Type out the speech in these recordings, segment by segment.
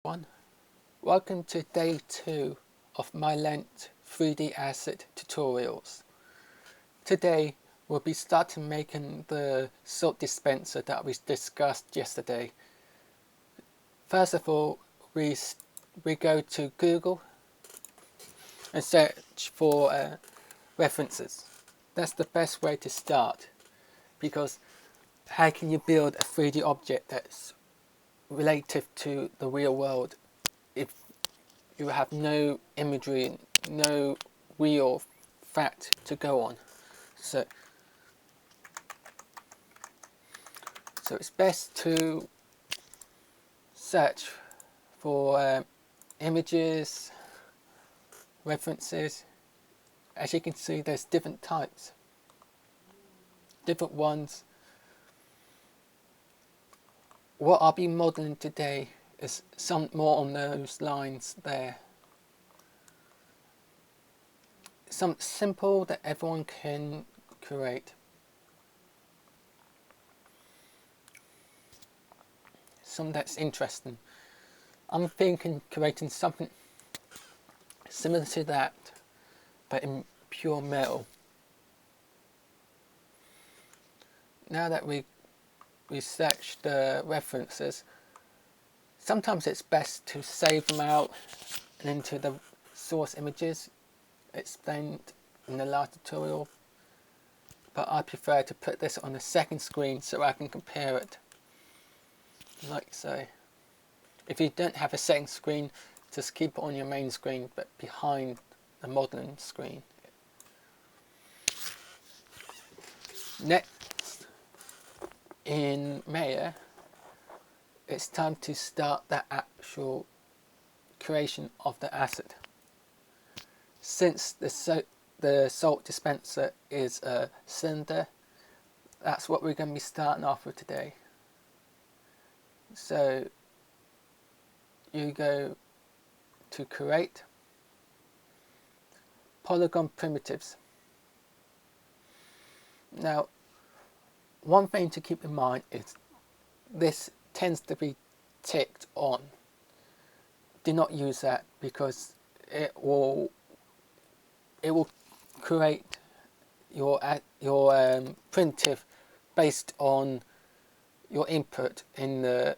everyone. Welcome to day 2 of my Lent 3D asset tutorials. Today we'll be starting making the salt dispenser that we discussed yesterday. First of all, we go to Google and search for references. That's the best way to start, because how can you build a 3D object that's relative to the real world if you have no imagery, no real fact to go on? So it's best to search for images, references. As you can see, there's different types, different ones. What I'll be modeling today is some more on those lines there. Some simple that everyone can create. Some that's interesting. I'm thinking creating something similar to that, but in pure metal. Now that we searched the references, sometimes it's best to save them out and into the source images explained in the last tutorial, but I prefer to put this on the second screen so I can compare it, like so. If you don't have a second screen, just keep it on your main screen but behind the modeling screen. Next, in Maya, it's time to start the actual creation of the asset. Since the salt dispenser is a cylinder, that's what we're going to be starting off with today. So you go to create, polygon primitives. Now, one thing to keep in mind is this tends to be ticked on. Do not use that, because it will create your primitive based on your input in the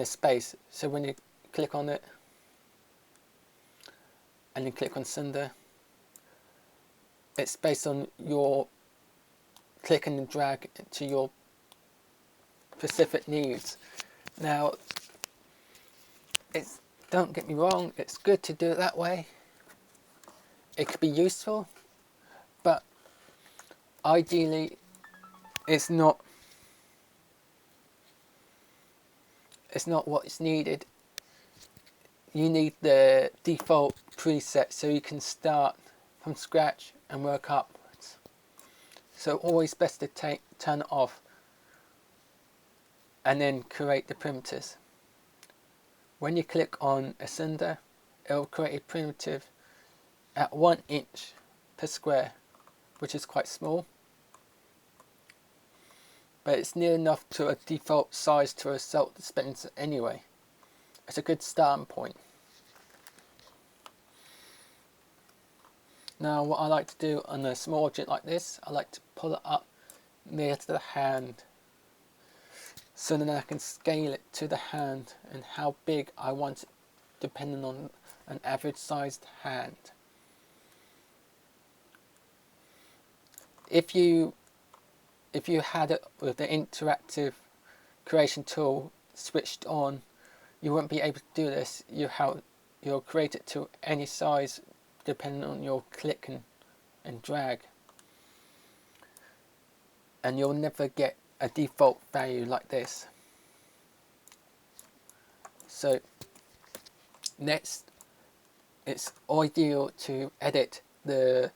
space. So when you click on it and you click on cylinder, it's based on your click and drag to your specific needs. Now, don't get me wrong, it's good to do it that way. It could be useful, but ideally it's not what is needed. You need the default preset so you can start from scratch and work upwards. So always best to turn it off and then create the primitives. When you click on a cylinder, it will create a primitive at 1 inch per square, which is quite small, but it's near enough to a default size to a salt dispenser anyway. It's a good starting point. Now, what I like to do on a small object like this, I like to pull it up near to the hand, so then I can scale it to the hand and how big I want it, depending on an average sized hand. If you had it with the interactive creation tool switched on, you won't be able to do this. You'll create it to any size depending on your click and drag, and you'll never get a default value like this. So next, it's ideal to edit the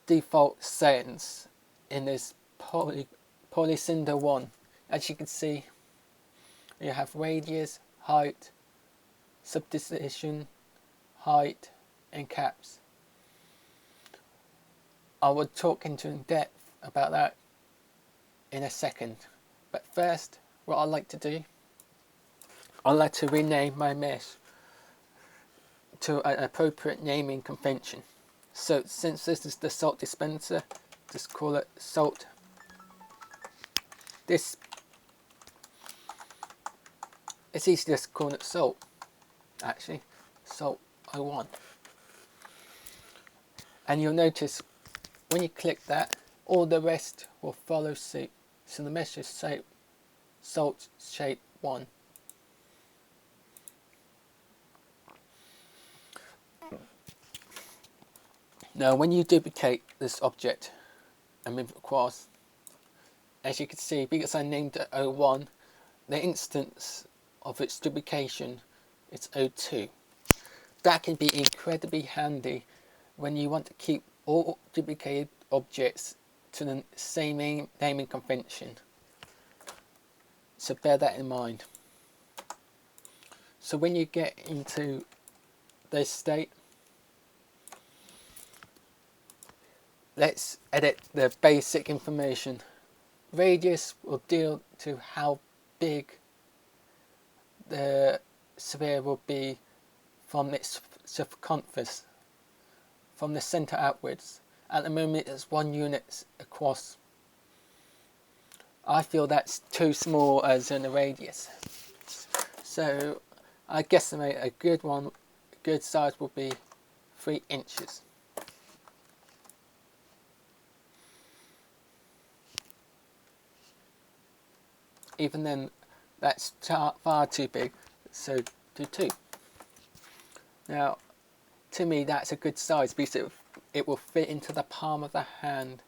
default settings in this polycylinder 1. As you can see, you have radius, height, subdivision, height, and caps. I will talk in depth about that in a second, but first, what I like to do, I like to rename my mesh to an appropriate naming convention. So since this is the salt dispenser, just call it salt. This, it's easy to just call it salt, actually, salt 01. And you'll notice when you click that, all the rest will follow suit. So the mesh is salt shape 1. Now when you duplicate this object and move it across, as you can see, because I named it 01, the instance of its duplication is 02. That can be incredibly handy when you want to keep all duplicated objects to the same naming convention. So bear that in mind. So when you get into this state, let's edit the basic information. Radius will deal to how big the sphere will be from its circumference, from the center outwards. At the moment it's 1 unit across. I feel that's too small as in a radius. So I guesstimate a good size will be 3 inches. Even then, that's far too big, so do 2. Now, to me that's a good size because it will fit into the palm of the hand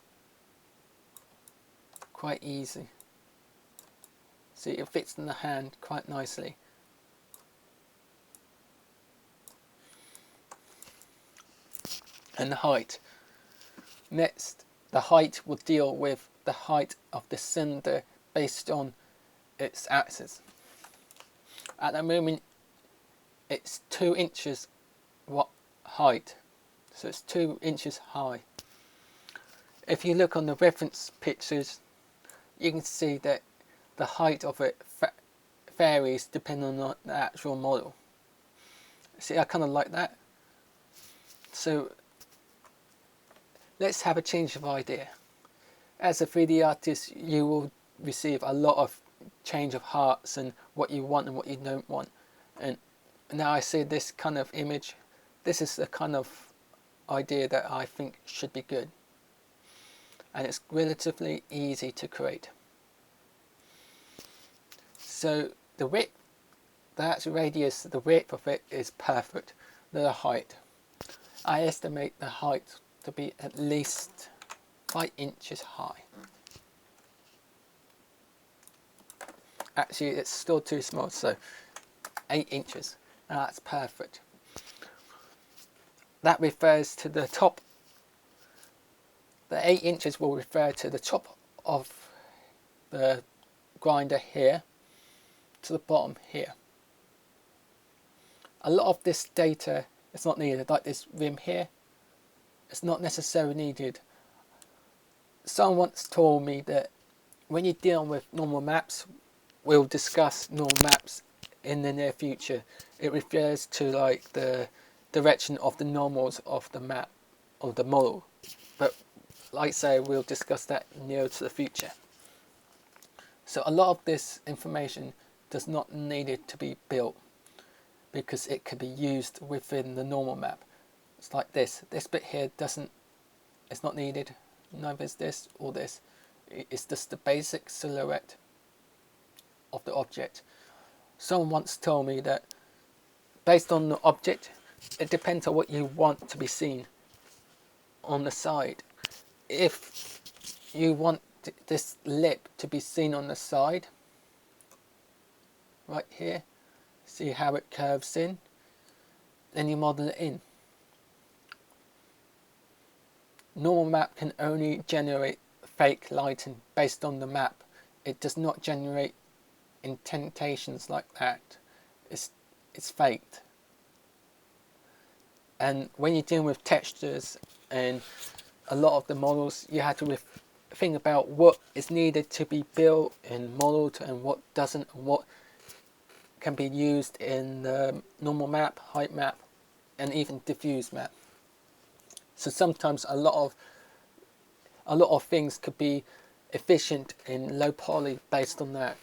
quite easy. See, it fits in the hand quite nicely. And the height. Next, the height will deal with the height of the cylinder based on its axis. At the moment it's 2 inches height, so it's 2 inches high. If you look on the reference pictures, you can see that the height of it varies depending on the actual model. See, I kind of like that. So let's have a change of idea. As a 3D artist, you will receive a lot of change of hearts and what you want and what you don't want. And now I see this kind of image. This is the kind of idea that I think should be good. And it's relatively easy to create. So the width, that's radius, the width of it is perfect. The height, I estimate the height to be at least 5 inches high. Actually, it's still too small, so 8 inches. Now that's perfect. That refers to the top. The 8 inches will refer to the top of the grinder here to the bottom here. A lot of this data is not needed, like this rim here. It's not necessarily needed. Someone once told me that when you're dealing with normal maps, we'll discuss normal maps in the near future. It refers to like the direction of the normals of the map or the model. But like I say, we'll discuss that near to the future. So a lot of this information does not need it to be built because it can be used within the normal map. It's like this. This bit here it's not needed. Neither is this or this. It's just the basic silhouette of the object. Someone once told me that based on the object, it depends on what you want to be seen on the side. If you want this lip to be seen on the side, right here, see how it curves in, then you model it in. Normal map can only generate fake lighting based on the map. It does not generate indentations like that. It's faked. And when you're dealing with textures and a lot of the models, you have to think about what is needed to be built and modeled and what doesn't, and what can be used in normal map, height map, and even diffuse map. So sometimes a lot of things could be efficient in low poly based on that.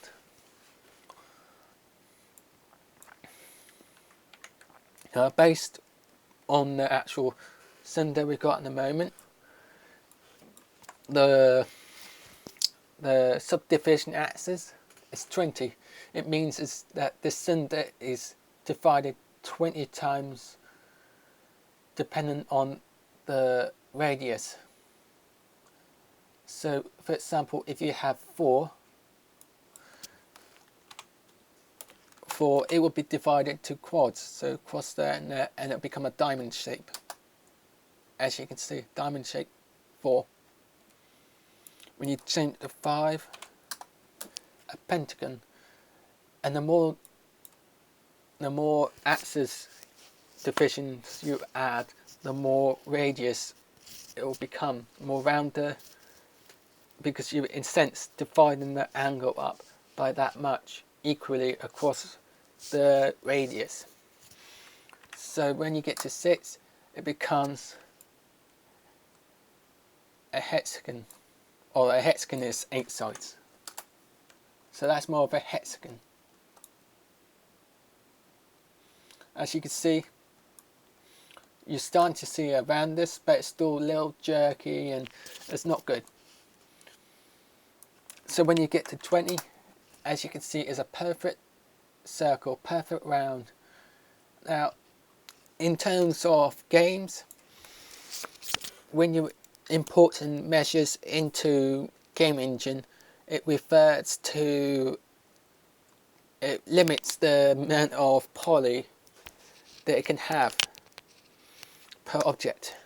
Based on the actual cylinder we've got in the moment, the subdivision axis is 20. It means is that this cylinder is divided 20 times dependent on the radius. So for example, if you have 4, it will be divided to quads. So cross there and there, and it'll become a diamond shape. As you can see, diamond shape 4. When you change to 5, a pentagon. And the more axis divisions you add, the more radius it will become, more rounder, because you in a sense dividing the angle up by that much equally across the radius. So when you get to 6, it becomes a hexagon, or a hexagon is 8 sides. So that's more of a hexagon. As you can see, you're starting to see around this, but it's still a little jerky and it's not good. So when you get to 20, as you can see, is a perfect circle, perfect round. Now, in terms of games, when you import and measures into game engine, it refers to, it limits the amount of poly that it can have per object.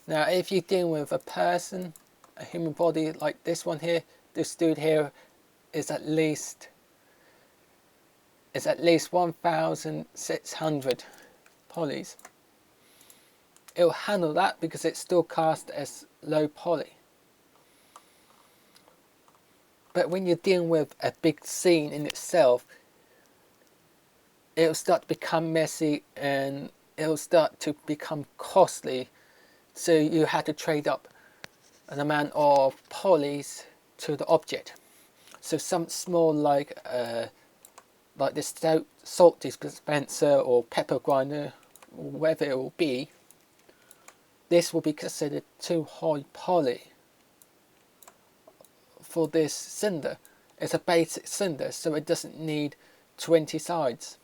Now if you deal with a person, a human body like this one here, this dude here is at least 1,600 polys. It will handle that because it's still cast as low poly. But when you're dealing with a big scene in itself, it'll start to become messy and it'll start to become costly. So you have to trade up an amount of polys to the object. So some small like this salt dispenser or pepper grinder, or whatever it will be, this will be considered too high poly for this cylinder. It's a basic cylinder, so it doesn't need 20 sides.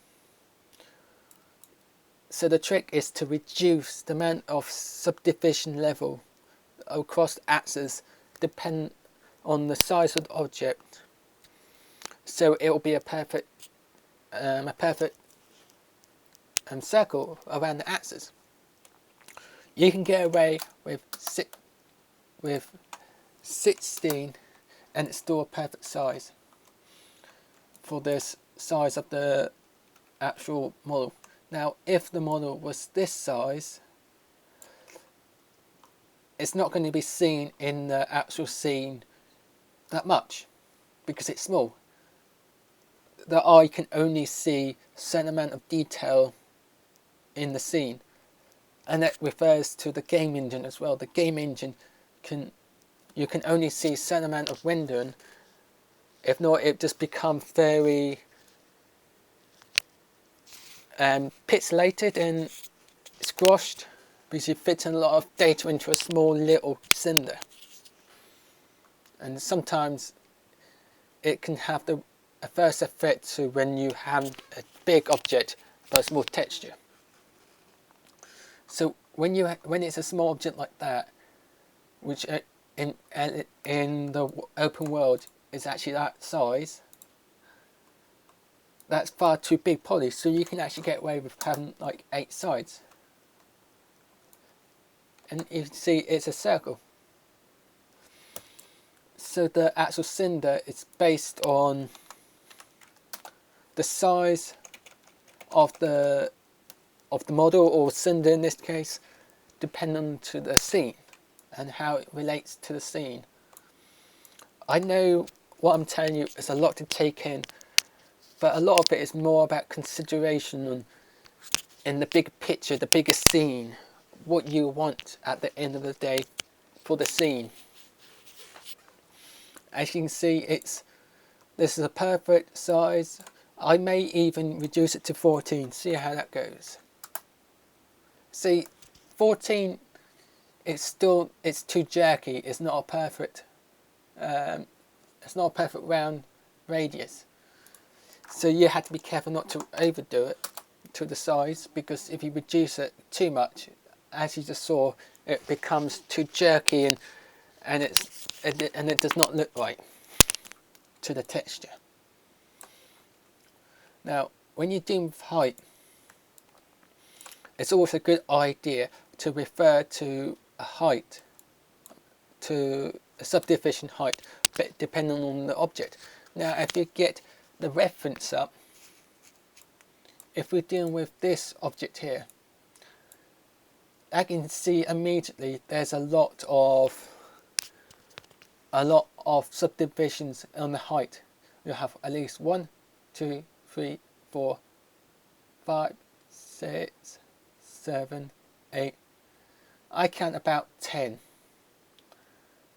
So the trick is to reduce the amount of subdivision level across the axis depending on the size of the object. So it will be a perfect circle around the axis. You can get away with 16 and it's still a perfect size for this size of the actual model. Now if the model was this size, it's not going to be seen in the actual scene that much because it's small. The eye can only see a certain amount of detail in the scene, and that refers to the game engine as well. The game engine you can only see a certain amount of rendering. If not, it just becomes very pixelated and squashed because you fit in a lot of data into a small little cylinder, and sometimes it can have the first effect to when you have a big object but a small texture. So when it's a small object like that, which in the open world is actually that size, that's far too big poly, so you can actually get away with having like 8 sides. And you can see it's a circle. So the actual cylinder is based on the size of the model, or cylinder in this case, depending on the scene and how it relates to the scene. I know what I'm telling you is a lot to take in, but a lot of it is more about consideration on, in the big picture, the bigger scene, what you want at the end of the day for the scene. As you can see, this is a perfect size. I may even reduce it to 14, see how that goes. See, 14, it's too jerky. It's not a perfect round radius. So you have to be careful not to overdo it to the size, because if you reduce it too much, as you just saw, it becomes too jerky and it does not look right to the texture. Now, when you're dealing with height, it's always a good idea to refer to a height, to a subdivision height, but depending on the object. Now, if you get the reference up, if we're dealing with this object here, I can see immediately there's a lot of subdivisions on the height. You have at least 1, 2, 3, 4, 5, 6, 7, 8. I count about 10.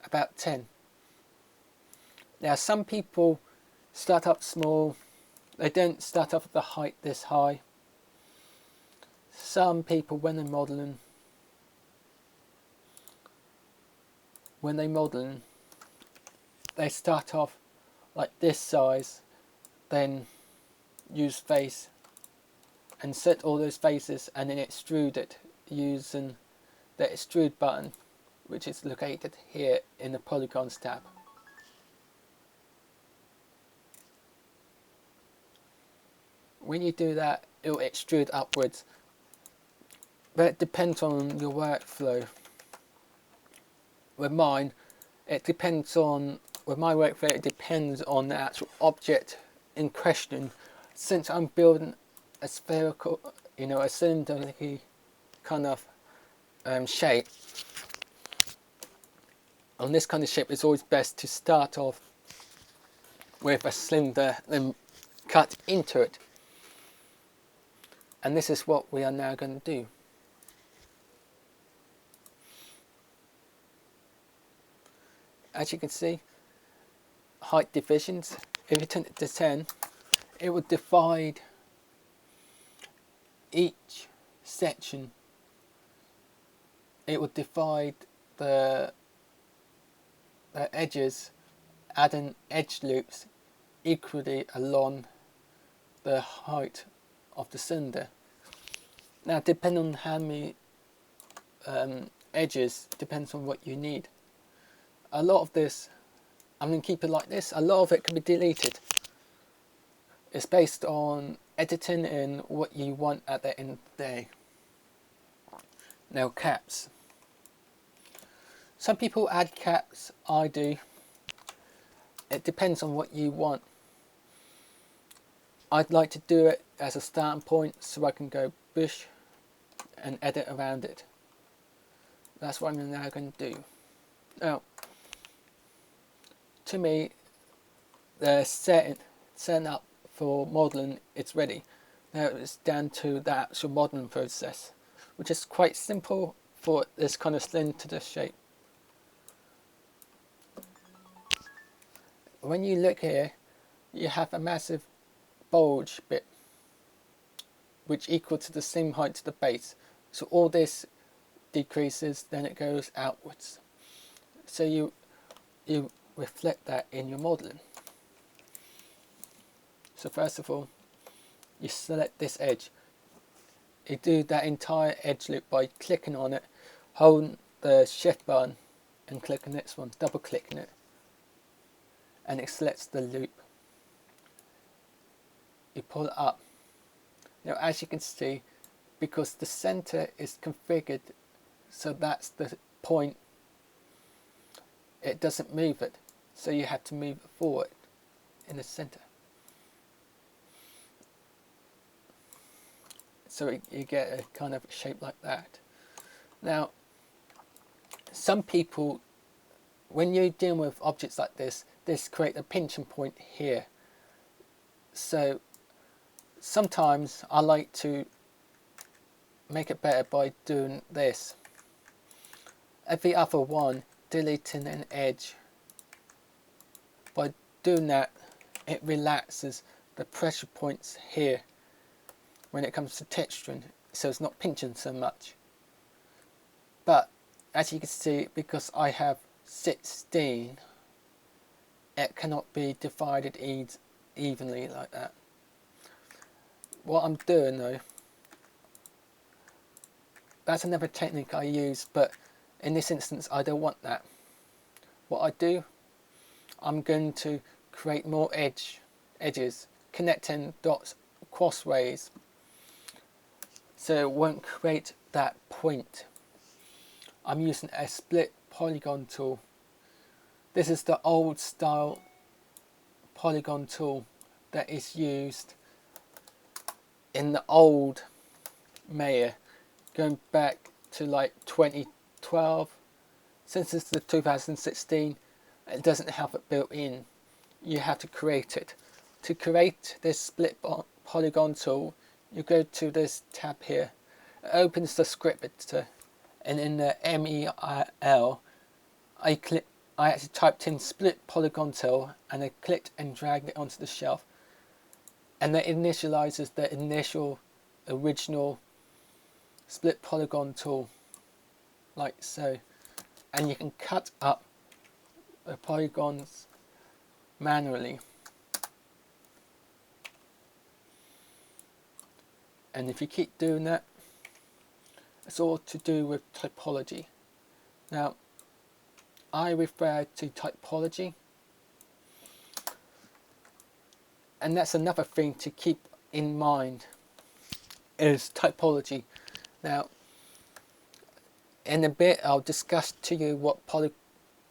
About 10. Now, some people start up small. They don't start off at the height this high. Some people, when they're modelling, they start off like this size, then use face and set all those faces, and then extrude it using the extrude button, which is located here in the Polygons tab. When you do that, it will extrude upwards, but it depends on your workflow. With mine, it depends on the actual object in question. Since I'm building a spherical, a cylinder kind of shape, on this kind of shape, it's always best to start off with a cylinder, then cut into it. And this is what we are now going to do. As you can see, height divisions, if you turn it to 10, it will divide each section. It will divide the edges, adding edge loops equally along the height of the cylinder. Now, depending on how many edges, depends on what you need. A lot of this, I'm going to keep it like this, a lot of it can be deleted. It's based on editing and what you want at the end of the day. Now, caps. Some people add caps, I do. It depends on what you want. I'd like to do it as a starting point so I can go bush and edit around it. That's what I'm now going to do. Now, to me, the setting up for modelling, it's ready. Now it's down to the actual modelling process, which is quite simple for this kind of cylinder shape. When you look here, you have a massive bulge bit, which equal to the same height to the base. So all this decreases, then it goes outwards. So you reflect that in your modelling. So first of all, you select this edge. You do that entire edge loop by clicking on it, holding the shift button and clicking this one, double clicking it, and it selects the loop. You pull it up. Now, as you can see, because the center is configured so that's the point, it doesn't move it, so you have to move it forward in the center. So you get a kind of shape like that. Now, some people, when you're dealing with objects like this create a pinching point here. So Sometimes I like to make it better by doing this. Every other one, deleting an edge. By doing that, it relaxes the pressure points here when it comes to texturing, so it's not pinching so much. But as you can see, because I have 16, it cannot be divided evenly like that. What I'm doing though, that's another technique I use, but in this instance I don't want that. What I do, I'm going to create more edges, connecting dots crossways, so it won't create that point. I'm using a split polygon tool. This is the old style polygon tool that is used in the old Maya, going back to like 2012. Since it's the 2016, it doesn't have it built in. You have to create it. To create this split polygon tool, you go to this tab here. It opens the script editor, and in the MEL, I actually typed in split polygon tool, and I clicked and dragged it onto the shelf, and that initializes the original split polygon tool, like so. And you can cut up the polygons manually. And if you keep doing that, it's all to do with typology. Now, I refer to typology, and that's another thing to keep in mind, is typology. Now, in a bit I'll discuss to you what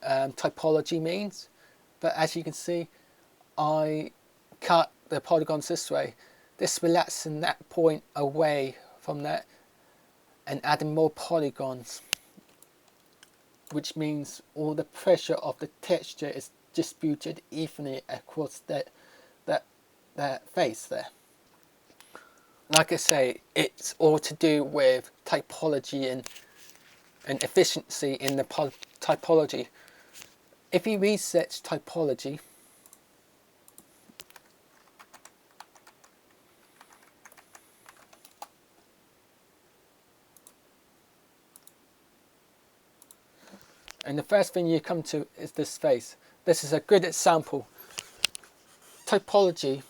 typology means, but as you can see, I cut the polygons this way. This relaxing that point away from that and adding more polygons, which means all the pressure of the texture is distributed evenly across that face there. Like I say, it's all to do with typology and efficiency in the typology. If you research typology, and the first thing you come to is this face. This is a good example. Typology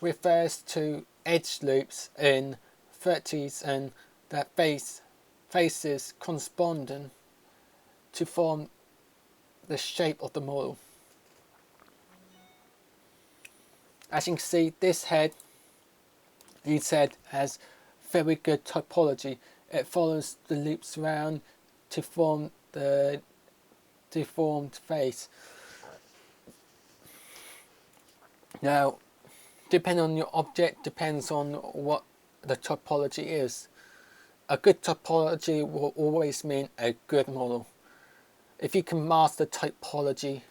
refers to edge loops in vertices and their faces corresponding to form the shape of the model. As you can see, this head has very good typology. It follows the loops around to form the deformed face. Now, depending on your object, depends on what the typology is. A good typology will always mean a good model. If you can master typology,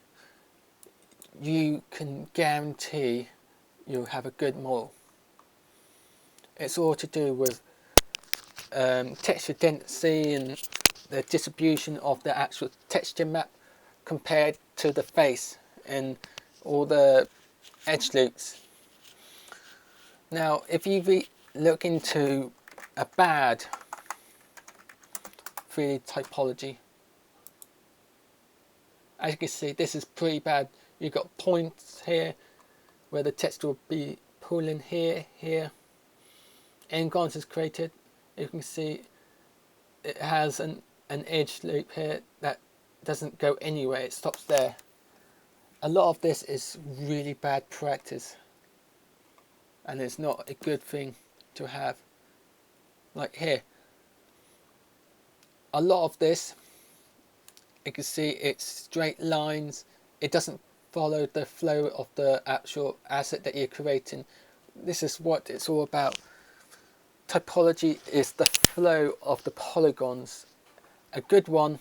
you can guarantee you'll have a good model. It's all to do with texture density and the distribution of the actual texture map compared to the face and all the edge loops. Now, if you look into a bad 3D typology, as you can see, this is pretty bad. You've got points here where the text will be pulling here. N-gons is created. You can see it has an edge loop here that doesn't go anywhere, it stops there. A lot of this is really bad practice, and it's not a good thing to have. Like here, a lot of this, you can see it's straight lines. It doesn't follow the flow of the actual asset that you're creating. This is what it's all about. Typology is the flow of the polygons. A good one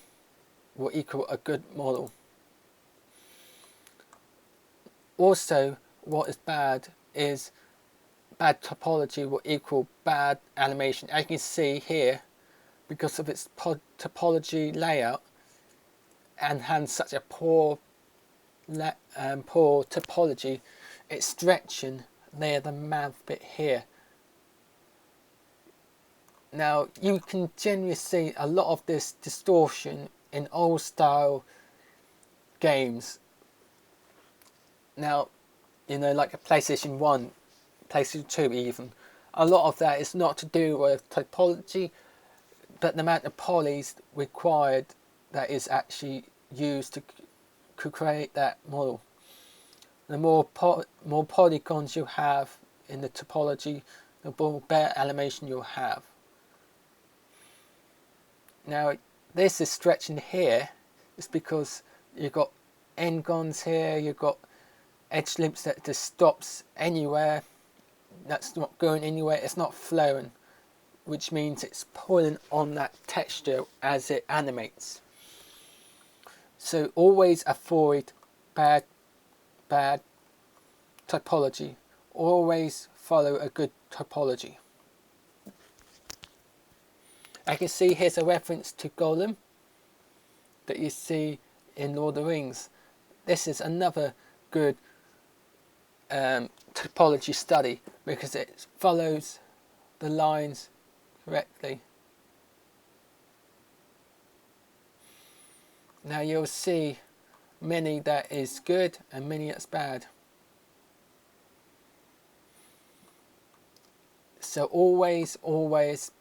will equal a good model. Also, what is bad is bad topology will equal bad animation. As you can see here, because of its topology layout and has such a poor topology, it's stretching near the mouth bit here. Now you can generally see a lot of this distortion in old style games. Now, you know, like a PlayStation 1, PlayStation 2 even, a lot of that is not to do with typology, but the amount of polys required that is actually used to create that model. The more polygons you have in the topology, the more better animation you'll have. Now this is stretching here. It's because you've got n-gons here, you've got edge limits that just stops anywhere, that's not going anywhere, it's not flowing, which means it's pulling on that texture as it animates. So always avoid bad typology. Always follow a good typology. I can see here's a reference to Golem that you see in Lord of the Rings. This is another good typology study because it follows the lines correctly. Now you'll see many that is good and many that's bad. So always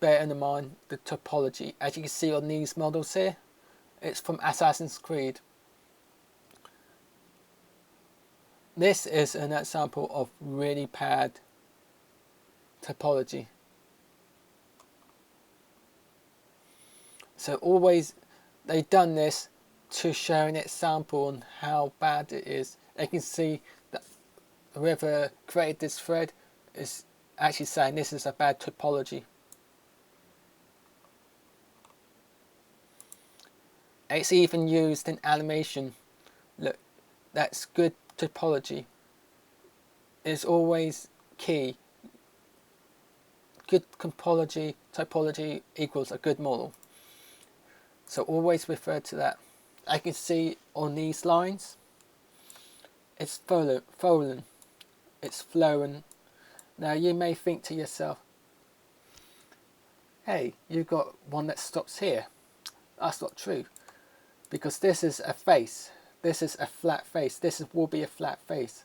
bear in mind the topology. As you can see on these models here, it's from Assassin's Creed. This is an example of really bad topology. So always, they've done this to show an example on how bad it is. You can see that whoever created this thread is actually saying this is a bad topology. It's even used in animation. Look, that's good topology. It's always key. Good typology equals a good model. So always refer to that. I can see on these lines, it's fallen, it's flowing. Now you may think to yourself, hey, you've got one that stops here. That's not true, because this is a face. This is a flat face. Will be a flat face.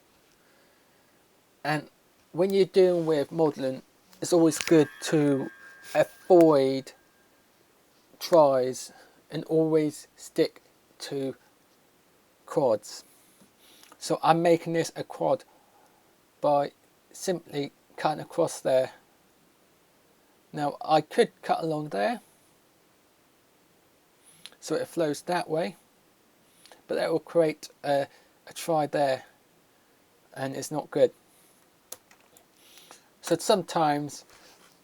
And when you're dealing with modeling, it's always good to avoid tries and always stick to quads. So I'm making this a quad by simply cutting across there. Now I could cut along there so it flows that way, but that will create a tri there and it's not good. So sometimes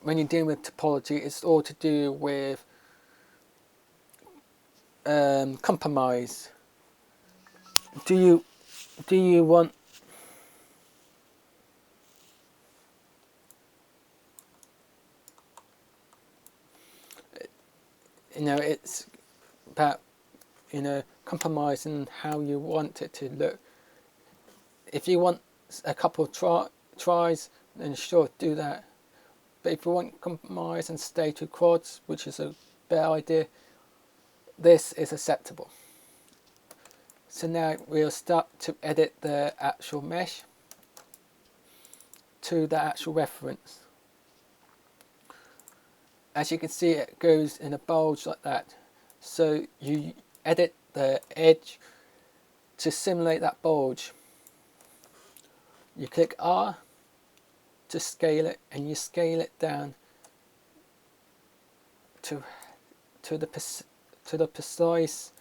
when you're dealing with topology, it's all to do with compromise. Do you want it's about compromising how you want it to look. If you want a couple of tries, then sure, do that. But if you want compromise and stay to quads, which is a better idea, this is acceptable. So now we'll start to edit the actual mesh to the actual reference. As you can see, it goes in a bulge like that. So you edit the edge to simulate that bulge. You click R to scale it, and you scale it down to the precise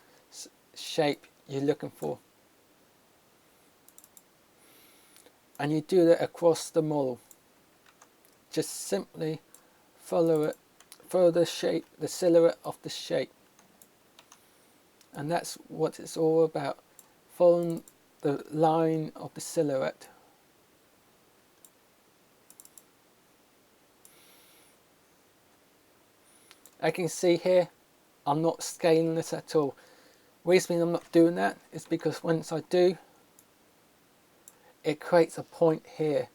shape you're looking for. And you do that across the model. Just simply follow it, follow the shape, the silhouette of the shape. And that's what it's all about, following the line of the silhouette. I can see here I'm not scaling this at all. The reason I'm not doing that is because once I do, it creates a point here,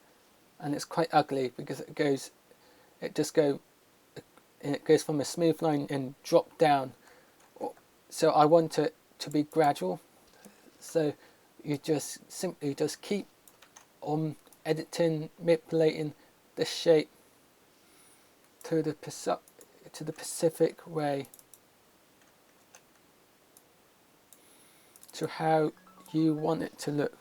and it's quite ugly because it goes from a smooth line and drop down. So I want it to be gradual. So you just simply just keep on editing, manipulating the shape to the specific way, to how you want it to look.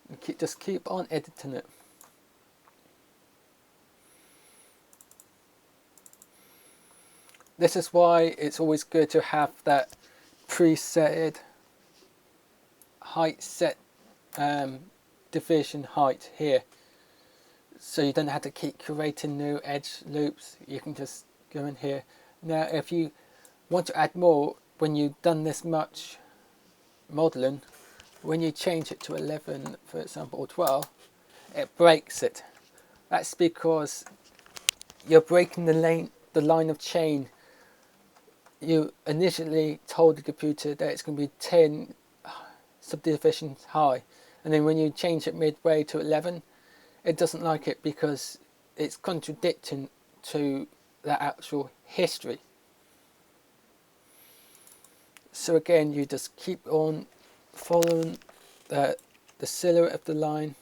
And just keep on editing it. This is why it's always good to have that preset height set, division height here, so you don't have to keep creating new edge loops. You can just go in here. Now if you want to add more, when you've done this much modeling, when you change it to 11 for example, or 12, it breaks it. That's because you're breaking the line of chain. You initially told the computer that it's going to be 10 subdivisions high, and then when you change it midway to 11, it doesn't like it because it's contradicting to the actual history. So again, you just keep on following the silhouette of the line.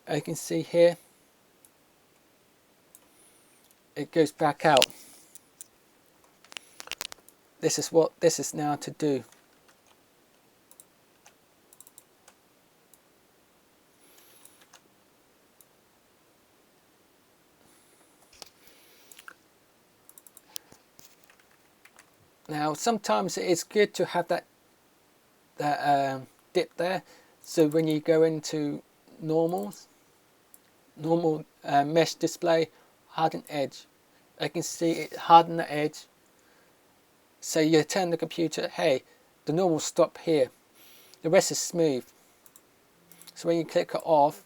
I can see here it goes back out. This is what this is now to do. Now sometimes it is good to have that dip there, so when you go into normal mesh display, harden edge, I can see it harden the edge. So you tell the computer, hey, the normal stop here, the rest is smooth. So when you click it off,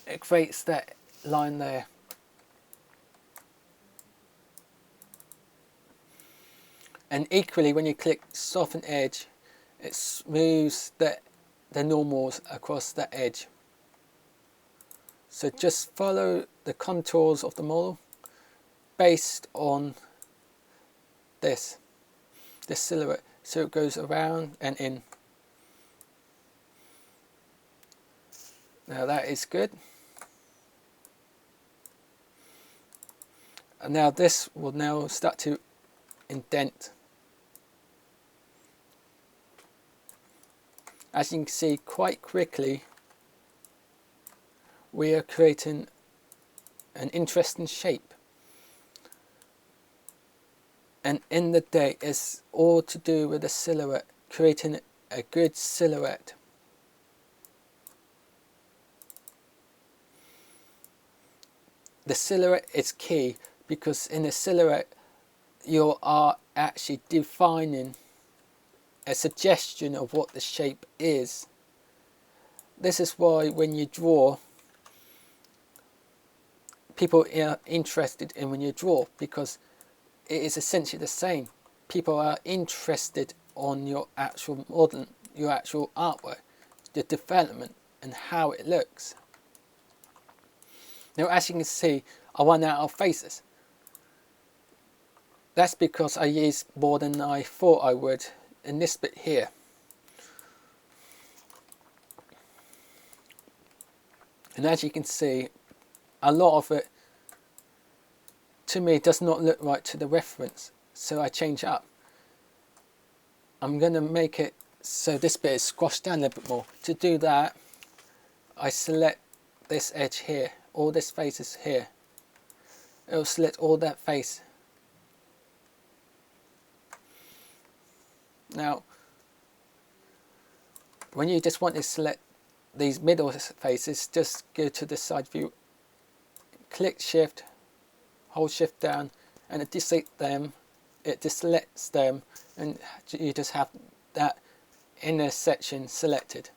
it creates that line there. And equally, when you click soften edge, it smooths the normals across the edge. So just follow the contours of the model based on this silhouette. So it goes around and in. Now that is good. And now this will now start to indent. As you can see, quite quickly we are creating an interesting shape, and in the day it's all to do with the silhouette, creating a good silhouette. The silhouette is key, because in the silhouette you are actually defining a suggestion of what the shape is. This is why when you draw, people are interested in when you draw, because it is essentially the same. People are interested on your actual model, your actual artwork, the development and how it looks. Now as you can see, I run out of faces. That's because I used more than I thought I would in this bit here. And as you can see, a lot of it to me does not look right to the reference, so I change it up. I'm going to make it so this bit is squashed down a little bit more. To do that, I select this edge here, all this face is here. It will select all that face. Now when you just want to select these middle faces, just go to the side view, click shift, hold shift down, and it deselects them, and you just have that inner section selected.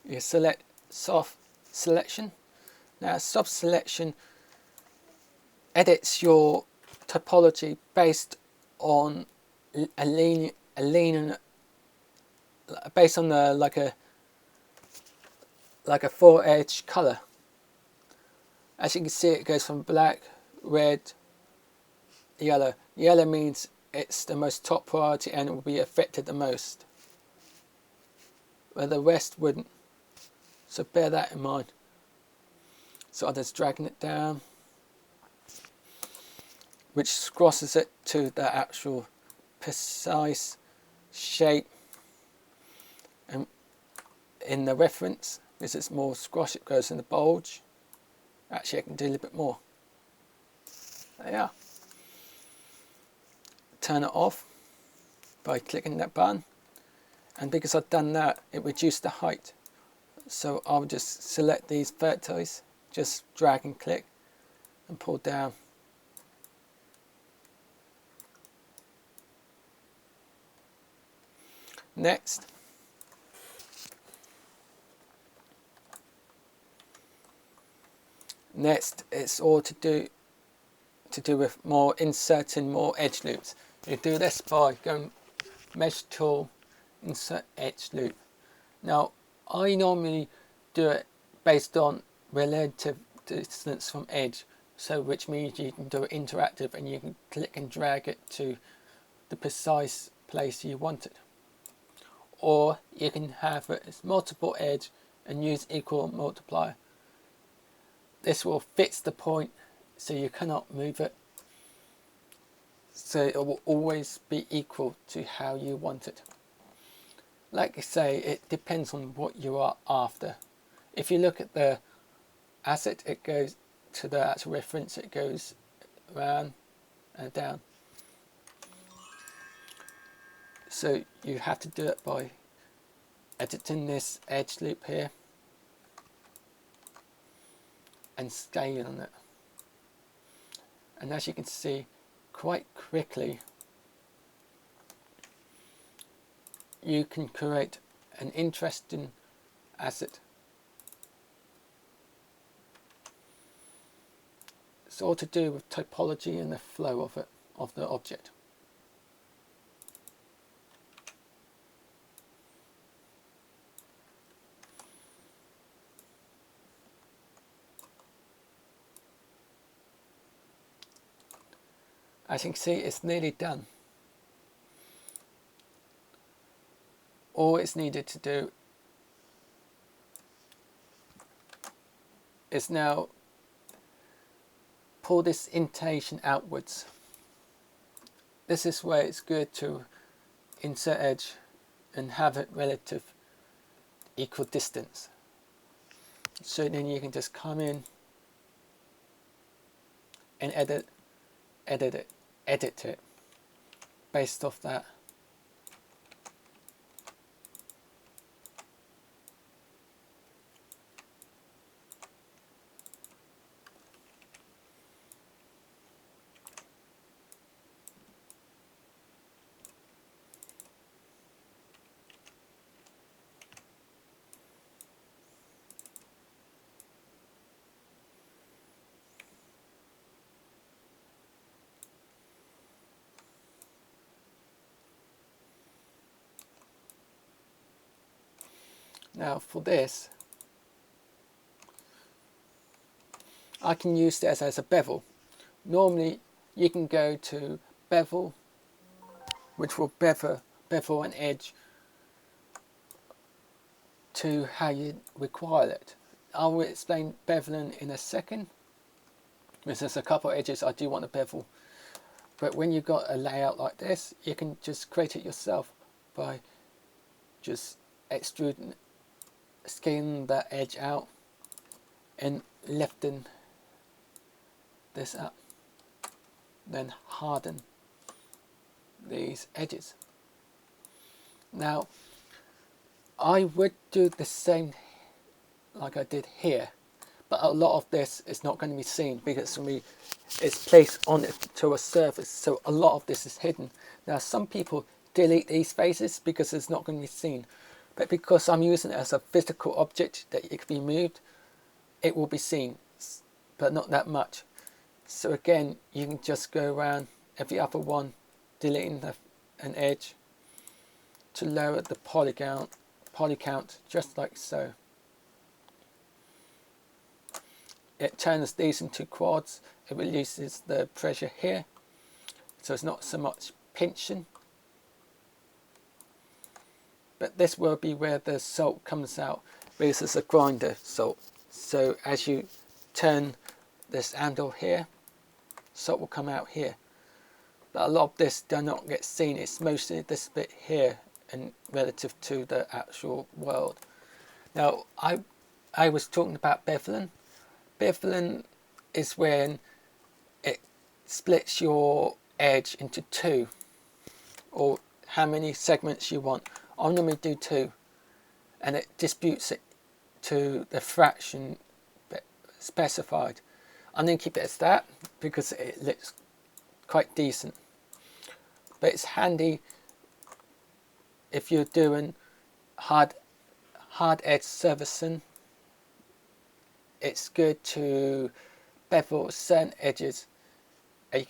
You select soft selection. Now soft selection edits your topology based on based on the like a 4-edge color. As you can see, it goes from black, red, yellow. Yellow means it's the most top priority and it will be affected the most, where the rest wouldn't. So bear that in mind. So I'm just dragging it down, which crosses it to the actual precise shape. And in the reference, because it's more squash, it goes in the bulge. Actually, I can do a little bit more. There you are. Turn it off by clicking that button. And because I've done that, it reduced the height. So I'll just select these vertices, just drag and click and pull down. Next, it's all to do with more inserting more edge loops. You do this by going Mesh Tool, Insert Edge Loop. Now, I normally do it based on relative distance from edge, so which means you can do it interactive and you can click and drag it to the precise place you want it. Or you can have it as multiple edge and use equal multiplier. This will fix the point so you cannot move it. So it will always be equal to how you want it. Like I say, it depends on what you are after. If you look at the asset, it goes to the actual reference, it goes around and down. So you have to do it by editing this edge loop here and scaling it. And as you can see, quite quickly you can create an interesting asset. It's all to do with typology and the flow of it, of the object. As you can see, it's nearly done. All it's needed to do is now pull this indentation outwards. This is where it's good to insert edge and have it relative equal distance. So then you can just come in and edit it based off that. Now for this, I can use this as a bevel. Normally you can go to bevel, which will bevel an edge to how you require it. I will explain beveling in a second, because there's a couple of edges I do want to bevel. But when you've got a layout like this, you can just create it yourself by just extruding, scaling that edge out and lifting this up. Then harden these edges. Now, I would do the same like I did here, but a lot of this is not going to be seen because it's placed on it to a surface, so a lot of this is hidden. Now some people delete these faces because it's not going to be seen, but because I'm using it as a physical object that it can be moved, it will be seen, but not that much. So again, you can just go around every other one, deleting an edge to lower the poly count, just like so. It turns these into quads. It releases the pressure here, so it's not so much pinching. But this will be where the salt comes out, because it's a grinder salt. So as you turn this handle here, salt will come out here. But a lot of this does not get seen. It's mostly this bit here and relative to the actual world. Now I was talking about beveling. Beveling is when it splits your edge into two, or how many segments you want. I normally do two, and it distributes it to the fraction specified. I'm going to keep it as that because it looks quite decent. But it's handy if you're doing hard edge surfacing. It's good to bevel certain edges. As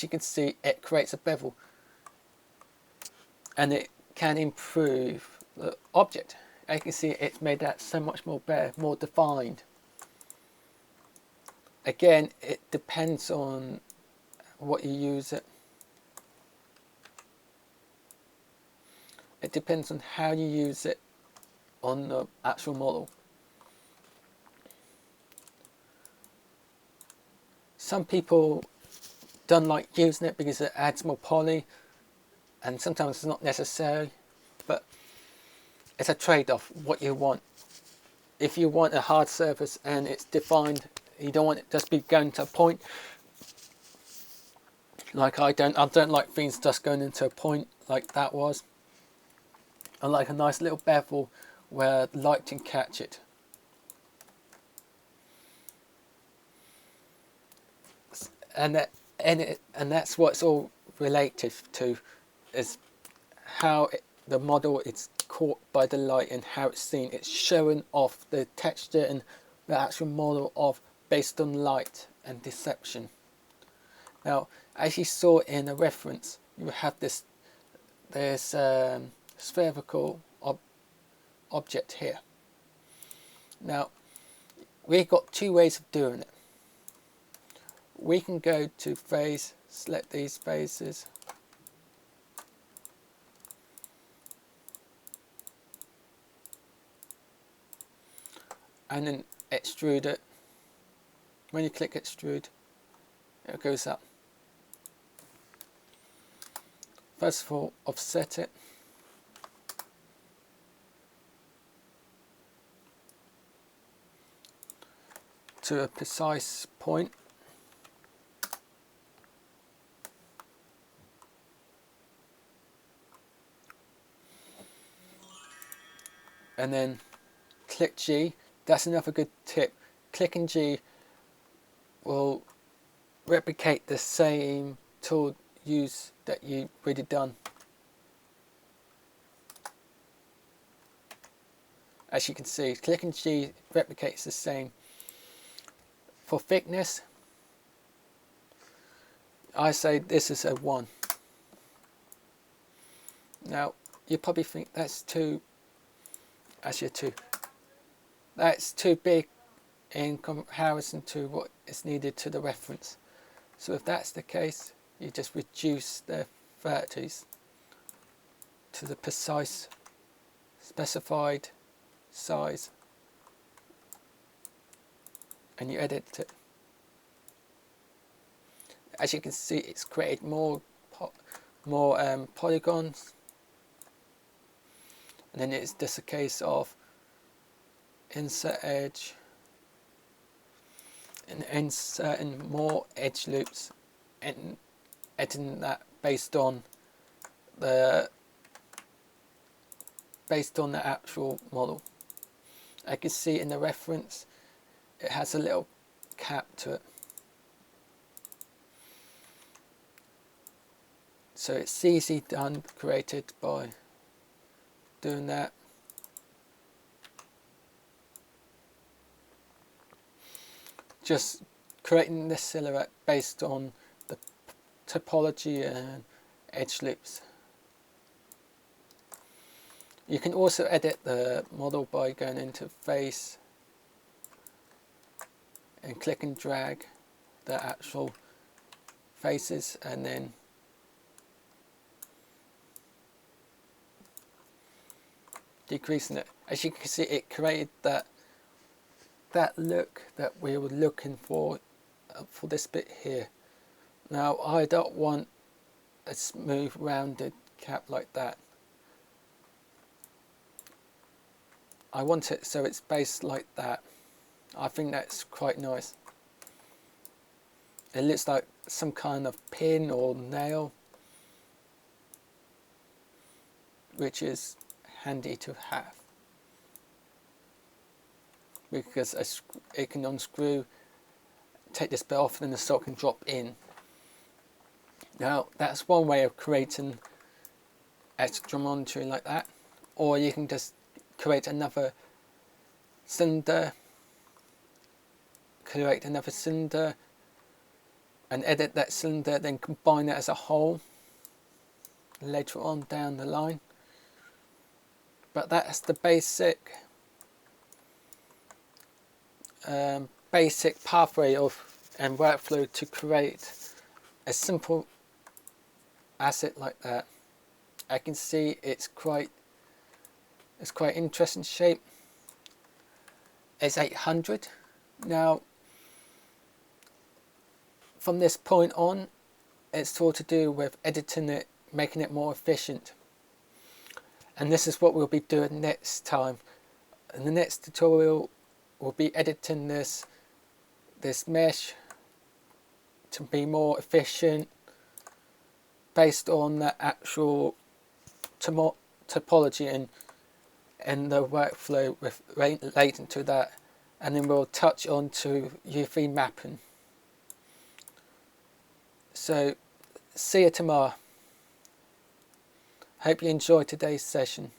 you can see, it creates a bevel, and it can improve the object. As you can see, it's made that so much more better, more defined. Again, it depends on what you use it. It depends on how you use it on the actual model. Some people don't like using it because it adds more poly, and sometimes it's not necessary, but it's a trade-off, what you want. If you want a hard surface and it's defined, you don't want it just be going to a point. Like I don't like things just going into a point like that was. I like a nice little bevel where light can catch it. And that's what it's all related to, is how the model is caught by the light and how it's seen. It's showing off the texture and the actual model of based on light and deception. Now, as you saw in a reference, you have this spherical object here. Now, we've got two ways of doing it. We can go to phase, select these phases, and then extrude it. When you click extrude, it goes up. First of all, offset it. To a precise point. And then click G. That's another good tip. Clicking G will replicate the same tool use that you already done. As you can see, clicking G replicates the same. For thickness, I say this is a 1. Now, you probably think that's too, actually 2. That's too big in comparison to what is needed to the reference. So if that's the case, you just reduce the 30s to the precise specified size, and you edit it. As you can see, it's created more polygons, and then it's just a case of insert edge and inserting more edge loops and editing that based on the actual model. I can see in the reference it has a little cap to it. So it's easy done, created by doing that. Just creating this silhouette based on the topology and edge loops. You can also edit the model by going into face and click and drag the actual faces, and then decreasing it. As you can see, it created that look that we were looking for this bit here. Now I don't want a smooth rounded cap like that. I want it so it's based like that. I think that's quite nice. It looks like some kind of pin or nail, which is handy to have, because it can unscrew, take this bit off, and the sock can drop in. Now that's one way of creating extra monitoring like that, or you can just create another cylinder, and edit that cylinder, then combine it as a whole later on down the line. But that's the basic pathway and workflow to create a simple asset like that. I can see it's quite interesting shape. It's 800. Now from this point on, it's all to do with editing it, making it more efficient. And this is what we'll be doing next time. In the next tutorial, we'll be editing this mesh to be more efficient based on the actual topology and the workflow relating to that. And then we'll touch on to UV mapping. So see you tomorrow. Hope you enjoyed today's session.